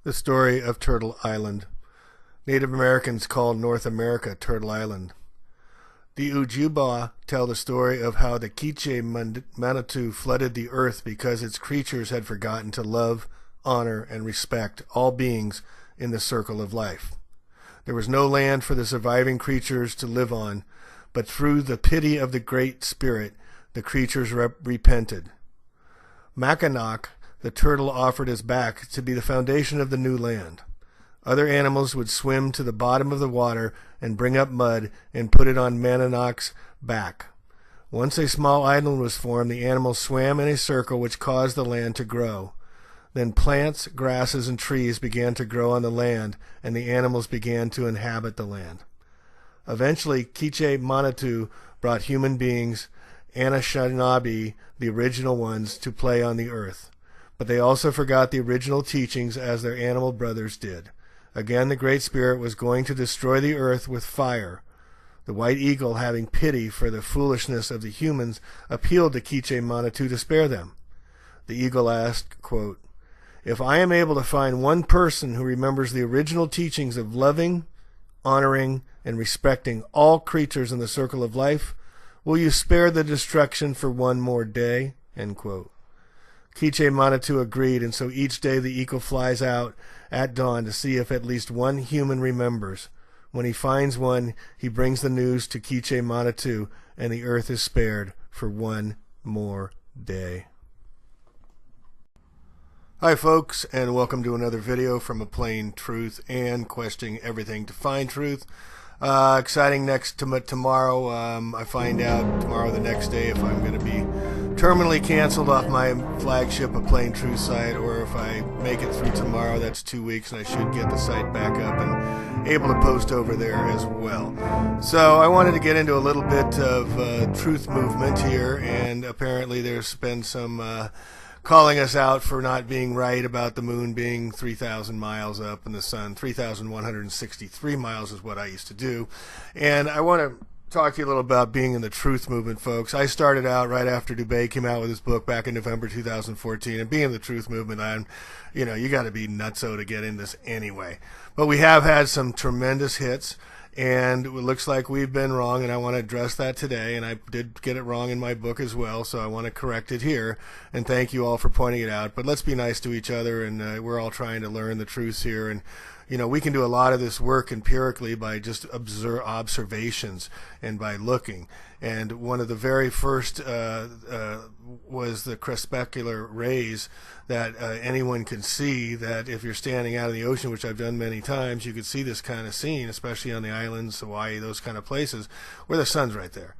The story of Turtle Island. Native Americans called North America Turtle Island. The Ojibwa tell the story of how the Quiche Manitou flooded the earth because its creatures had forgotten to love, honor, and respect all beings in the circle of life. There was no land for the surviving creatures to live on, but through the pity of the Great Spirit, the creatures repented. Mackinac, the turtle, offered his back to be the foundation of the new land. Other animals would swim to the bottom of the water and bring up mud and put it on Mackinac back. Once a small island was formed, the animals swam in a circle which caused the land to grow. Then plants, grasses, and trees began to grow on the land, and the animals began to inhabit the land. Eventually, Quiche Manitou brought human beings, Anishinaabe, the original ones, to play on the earth. But they also forgot the original teachings as their animal brothers did. Again, the Great Spirit was going to destroy the earth with fire. The White Eagle, having pity for the foolishness of the humans, appealed to Quiche Manitou to spare them. The eagle asked, quote, "If I am able to find one person who remembers the original teachings of loving, honoring, and respecting all creatures in the circle of life, will you spare the destruction for one more day?" End quote. Quiche Manitou agreed, and so each day the eagle flies out at dawn to see if at least one human remembers. When he finds one, he brings the news to Quiche Manitou, and the earth is spared for one more day. Hi folks, and welcome to another video from A Plain Truth and questioning everything to find truth. Exciting next tomorrow. I find out tomorrow, the next day, if I'm going to be terminally canceled off my flagship A Plain Truth site, or if I make it through tomorrow. That's 2 weeks, and I should get the site back up and able to post over there as well. So I wanted to get into a little bit of truth movement here, and apparently there's been some calling us out for not being right about the moon being 3,000 miles up and the sun 3,163 miles is what I used to do. And I want to talk to you a little about being in the truth movement, folks. I started out right after Dubé came out with his book back in November 2014, and being in the truth movement, you got to be nutso to get in this anyway. But we have had some tremendous hits, and it looks like we've been wrong, and I want to address that today. And I did get it wrong in my book as well, so I want to correct it here. And thank you all for pointing it out. But let's be nice to each other, and we're all trying to learn the truth here. And we can do a lot of this work empirically by just observations and by looking. And one of the very first was the crepuscular rays that anyone can see, that if you're standing out in the ocean, which I've done many times, you could see this kind of scene, especially on the islands, Hawaii, those kind of places, where the sun's right there.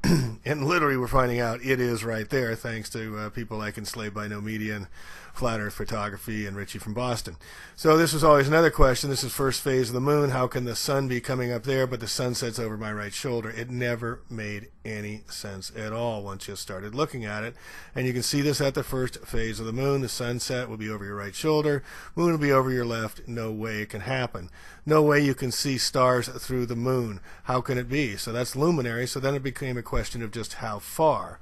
And literally we're finding out it is right there, thanks to people like Enslaved by No Media and Flat Earth Photography and Richie from Boston. So this was always another question. This is first phase of the moon. How can the sun be coming up there, but the sun sets over my right shoulder? It never made any sense at all once you started looking at it. And you can see this at the first phase of the moon. The sunset will be over your right shoulder. Moon will be over your left. No way it can happen. No way you can see stars through the moon. How can it be? So that's luminary. So then it became a question of just how far.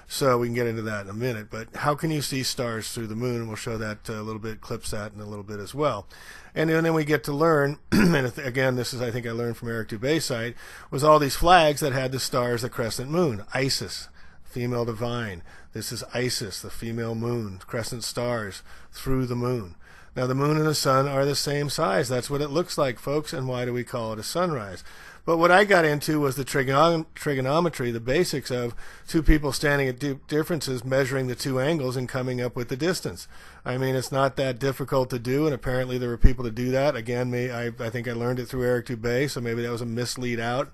So we can get into that in a minute, but how can you see stars through the moon? We'll show that a little bit, clips that in a little bit as well. And then we get to learn, and again, this is, I think I learned from Eric Dubé's site, was all these flags that had the stars, the crescent moon. Isis, female divine. This is Isis, the female moon, crescent stars through the moon. Now the moon and the sun are the same size. That's what it looks like, folks, and why do we call it a sunrise? But what I got into was the trigonometry, the basics of two people standing at differences, measuring the two angles and coming up with the distance. I mean, it's not that difficult to do, and apparently there were people to do that. Again, I think I learned it through Eric Dubé, so maybe that was a mislead out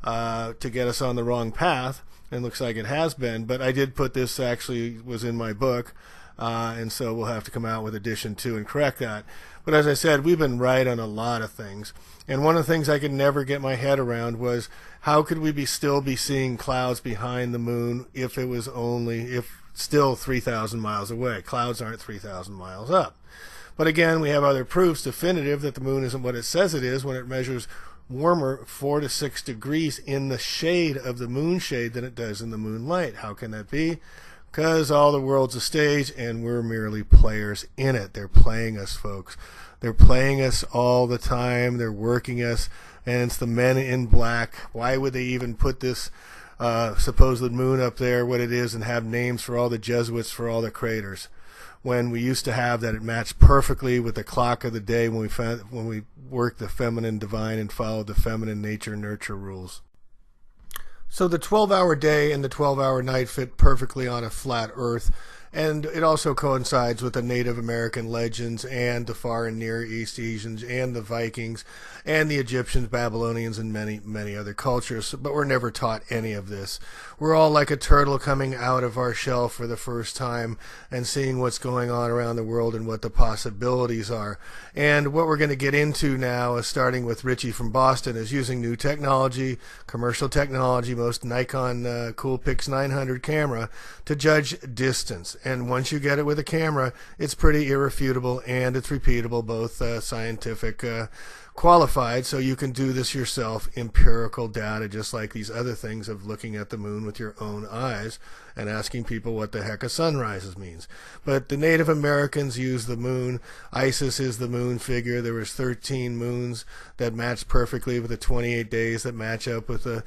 to get us on the wrong path, and looks like it has been. But I did put this, actually was in my book, and so we'll have to come out with edition 2 and correct that. But as I said, we've been right on a lot of things. And one of the things I could never get my head around was, how could we still be seeing clouds behind the moon if still 3,000 miles away? Clouds aren't 3,000 miles up. But again, we have other proofs definitive that the moon isn't what it says it is when it measures warmer 4 to 6 degrees in the shade of the moon shade than it does in the moonlight. How can that be? Because all the world's a stage and we're merely players in it. They're playing us, folks. They're playing us all the time. They're working us, and it's the men in black. Why would they even put this supposed moon up there, what it is, and have names for all the Jesuits, for all the craters, when we used to have that? It matched perfectly with the clock of the day when we worked the feminine divine and followed the feminine nature nurture rules. So the 12-hour day and the 12-hour night fit perfectly on a flat earth, and it also coincides with the Native American legends and the Far and Near East Asians and the Vikings and the Egyptians, Babylonians, and many, many other cultures. But we're never taught any of this. We're all like a turtle coming out of our shell for the first time and seeing what's going on around the world and what the possibilities are. And what we're going to get into now, is starting with Richie from Boston, is using new technology, commercial technology, most Nikon Coolpix 900 camera, to judge distance. And once you get it with a camera, it's pretty irrefutable and it's repeatable, both scientific, qualified, so you can do this yourself, empirical data, just like these other things of looking at the moon with your own eyes and asking people what the heck a sunrise means. But the Native Americans use the moon. Isis is the moon figure. There was 13 moons that matched perfectly with the 28 days that match up with a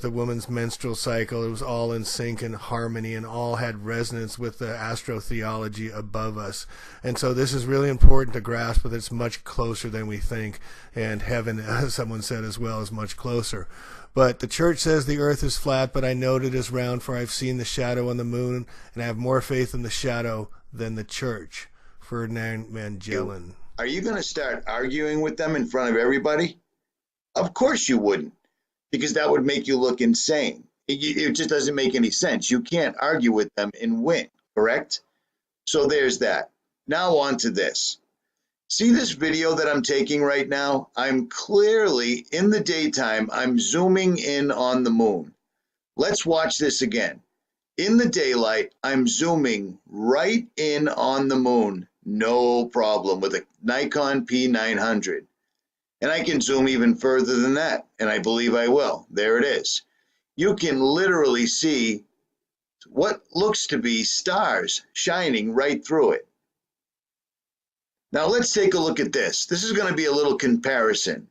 woman's menstrual cycle. It was all in sync and harmony, and all had resonance with the astrotheology above us. And so this is really important to grasp, that it's much closer than we think. And heaven, as someone said as well, is much closer. But the church says the earth is flat, but I note it is round, for I've seen the shadow on the moon, and I have more faith in the shadow than the church. Ferdinand Magellan. Are you going to start arguing with them in front of everybody? Of course you wouldn't, because that would make you look insane. It just doesn't make any sense. You can't argue with them and win, correct? So there's that. Now on to this. See this video that I'm taking right now? I'm clearly, in the daytime, I'm zooming in on the moon. Let's watch this again. In the daylight, I'm zooming right in on the moon. No problem, with a Nikon P900. And I can zoom even further than that, and I believe I will. There it is. You can literally see what looks to be stars shining right through it. Now let's take a look at this. This is going to be a little comparison.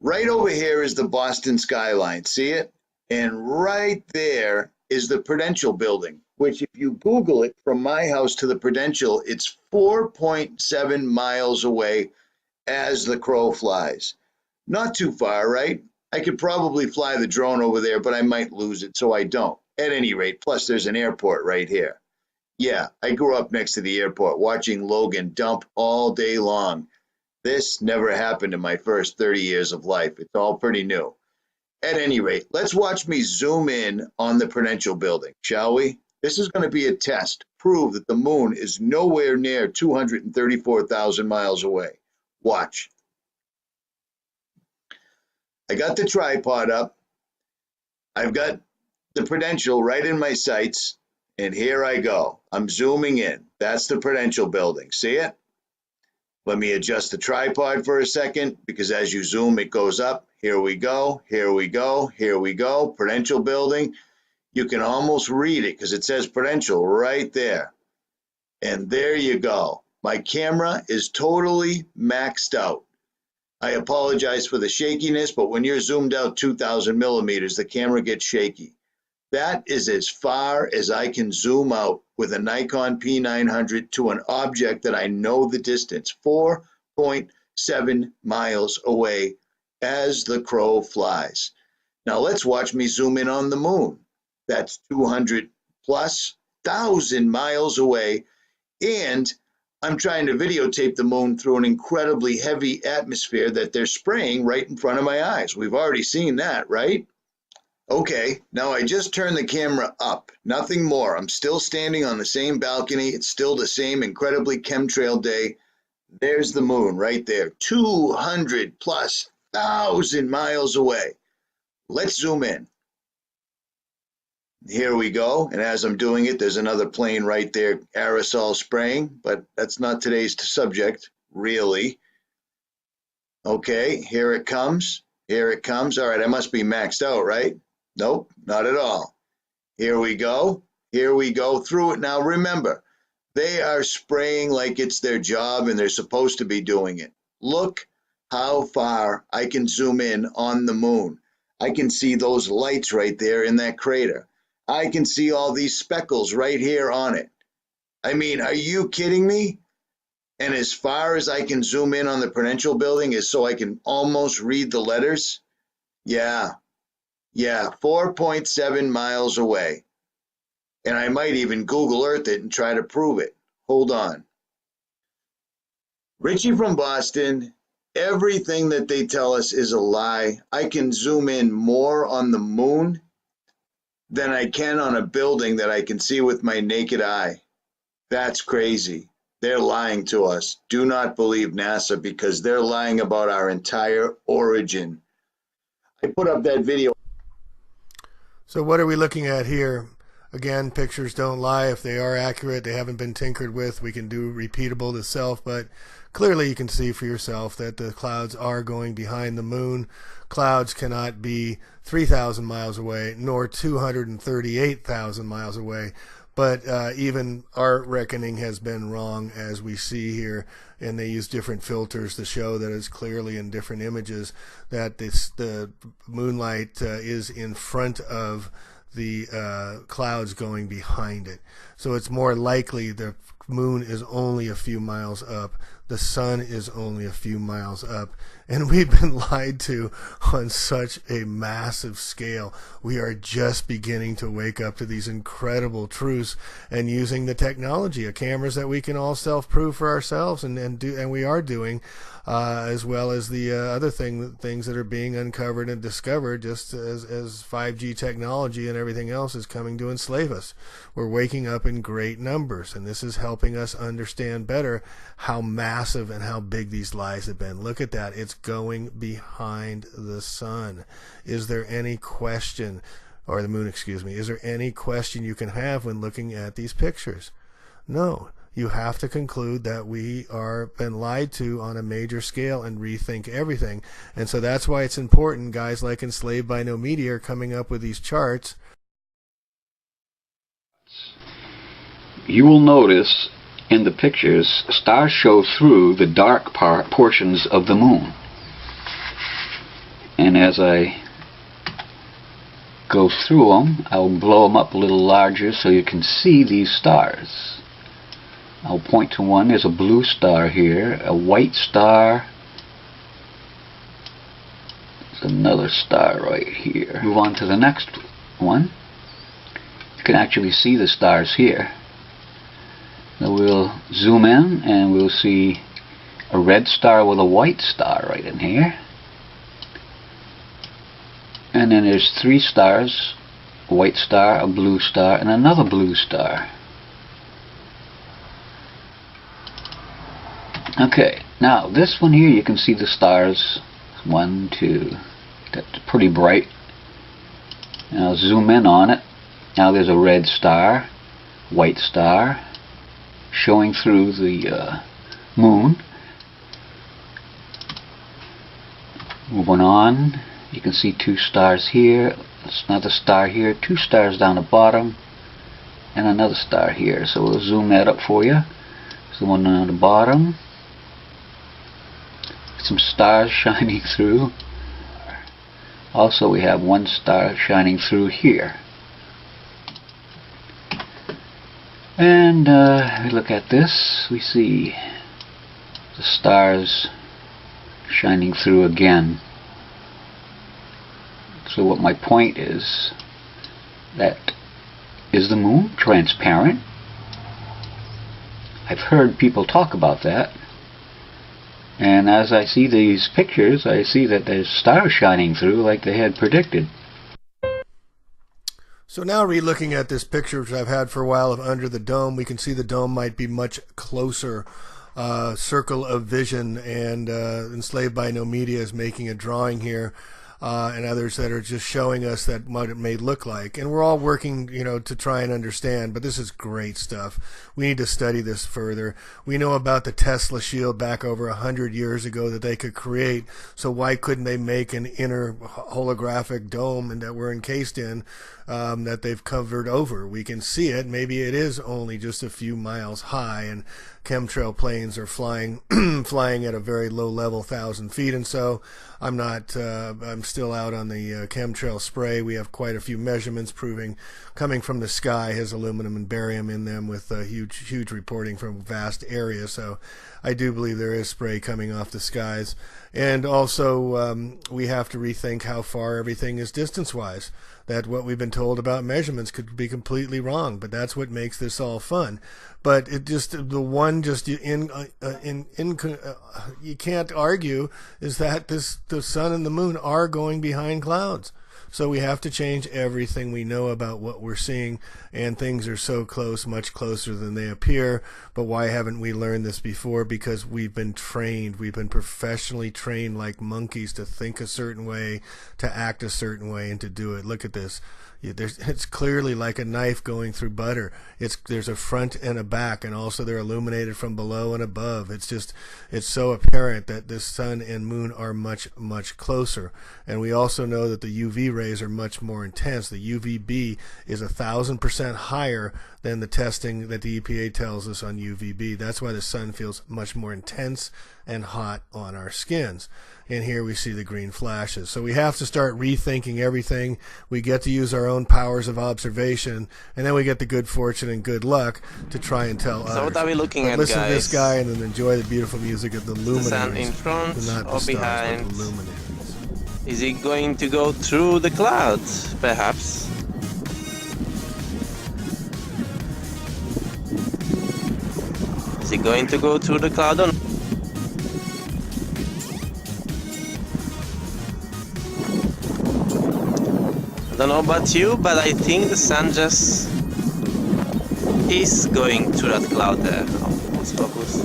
Right over here is the Boston skyline. See it? And right there is the Prudential building, which if you Google it, from my house to the Prudential, it's 4.7 miles away as the crow flies. Not too far, right? I could probably fly the drone over there, but I might lose it, so I don't. At any rate, plus there's an airport right here. Yeah, I grew up next to the airport watching Logan dump all day long. This never happened in my first 30 years of life. It's all pretty new. At any rate, let's watch me zoom in on the Prudential building, shall we? This is going to be a test. Prove that the moon is nowhere near 234,000 miles away. Watch. I got the tripod up. I've got the Prudential right in my sights. And here I go. I'm zooming in. That's the Prudential building. See it? Let me adjust the tripod for a second, because as you zoom, it goes up. Here we go. Here we go. Here we go. Prudential building. You can almost read it because it says Prudential right there. And there you go. My camera is totally maxed out. I apologize for the shakiness, but when you're zoomed out 2,000 millimeters, the camera gets shaky. That is as far as I can zoom out with a Nikon P900 to an object that I know the distance, 4.7 miles away as the crow flies. Now let's watch me zoom in on the moon. That's 200 plus thousand miles away, and I'm trying to videotape the moon through an incredibly heavy atmosphere that they're spraying right in front of my eyes. We've already seen that, right? Okay, now I just turned the camera up, nothing more. I'm still standing on the same balcony. It's still the same incredibly chemtrail day. There's the moon right there, 200 plus thousand miles away. Let's zoom in. Here we go, and as I'm doing it, there's another plane right there, aerosol spraying, but that's not today's subject, really. Okay, here it comes. Here it comes. All right, I must be maxed out, right? Nope, not at all. Here we go. Here we go through it. Now remember, They are spraying like it's their job and they're supposed to be doing it. Look how far I can zoom in on the moon. I can see those lights right there in that crater. I can see all these speckles right here on it. I mean, are you kidding me? And as far as I can zoom in on the Prudential building is so I can almost read the letters. Yeah, 4.7 miles away. And I might even Google Earth it and try to prove it. Hold on. Richie from Boston, everything that they tell us is a lie. I can zoom in more on the moon than I can on a building that I can see with my naked eye. That's crazy. They're lying to us. Do not believe NASA because they're lying about our entire origin. I put up that video. So what are we looking at here? Again, pictures don't lie. If they are accurate, they haven't been tinkered with. We can do repeatable to self, but clearly you can see for yourself that the clouds are going behind the moon. Clouds cannot be 3,000 miles away, nor 238,000 miles away. But even our reckoning has been wrong, as we see here, and they use different filters to show that it's clearly in different images that the moonlight is in front of the clouds going behind it. So it's more likely the moon is only a few miles up, the sun is only a few miles up, and we've been lied to on such a massive scale. We are just beginning to wake up to these incredible truths and using the technology of cameras that we can all self-prove for ourselves, and we are doing, as well as the other things that are being uncovered and discovered, just as 5G technology and everything else is coming to enslave us. We're waking up in great numbers, and this is helping us understand better how massive and how big these lies have been. Look at that. It's going behind the sun. Is there any question, or the moon, excuse me, is there any question you can have when looking at these pictures? No. You have to conclude that we are been lied to on a major scale and rethink everything. And so that's why it's important guys like Enslaved by No Media are coming up with these charts. You will notice in the pictures stars show through the dark portions of the moon. And as I go through them, I'll blow them up a little larger so you can see these stars. I'll point to one. There's a blue star here, a white star. There's another star right here. Move on to the next one. You can actually see the stars here. Now we'll zoom in and we'll see a red star with a white star right in here. And then there's three stars, a white star, a blue star, and another blue star. Okay, now this one here you can see the stars. 1, 2, that's pretty bright. Now zoom in on it. Now there's a red star, white star, showing through the moon. Moving on, you can see two stars here. There's another star here, two stars down the bottom, and another star here. So we'll zoom that up for you. There's the one on the bottom. Some stars shining through. Also we have one star shining through here. And we look at this, we see the stars shining through again. So what my point is the moon transparent? I've heard people talk about that. And as I see these pictures, I see that there's stars shining through like they had predicted. So now re-looking at this picture, which I've had for a while, of under the dome, we can see the dome might be much closer. Circle of vision, and Enslaved by No Media is making a drawing here and others that are just showing us that what it may look like. And we're all working, to try and understand, but this is great stuff. We need to study this further. We know about the Tesla shield back over 100 years ago that they could create, so why couldn't they make an inner holographic dome and that we're encased in, that they've covered over? We can see it. Maybe it is only just a few miles high, and chemtrail planes are flying flying at a very low level, 1,000 feet, and so I'm still out on the chemtrail spray. We have quite a few measurements proving coming from the sky has aluminum and barium in them, with huge reporting from vast areas. So I do believe there is spray coming off the skies. And also we have to rethink how far everything is distance-wise. That what we've been told about measurements could be completely wrong, but that's what makes this all fun. But it just, the one just you can't argue is that the sun and the moon are going behind clouds. So we have to change everything we know about what we're seeing, and things are so close, much closer than they appear. But why haven't we learned this before? Because we've been trained, we've been professionally trained like monkeys to think a certain way, to act a certain way, and to do it. Look at this. It's clearly like a knife going through butter. There's a front and a back, and also they're illuminated from below and above. It's so apparent that the sun and moon are much, much closer. And we also know that the UV rays are much more intense. The UVB is 1,000% higher than the testing that the EPA tells us on UVB. That's why the sun feels much more intense and hot on our skins. And here we see the green flashes. So we have to start rethinking everything. We get to use our own powers of observation, and then we get the good fortune and good luck to try and tell others. So what are we looking at, listen guys? to this guy and then enjoy the beautiful music of the luminaries. The sun in front not the or stars, behind? but the luminaries. Is it going to go through the clouds, perhaps? Is it going to go through the cloud or not? I don't know about you, but I think the sun just is going through that cloud there. Oh, let's focus.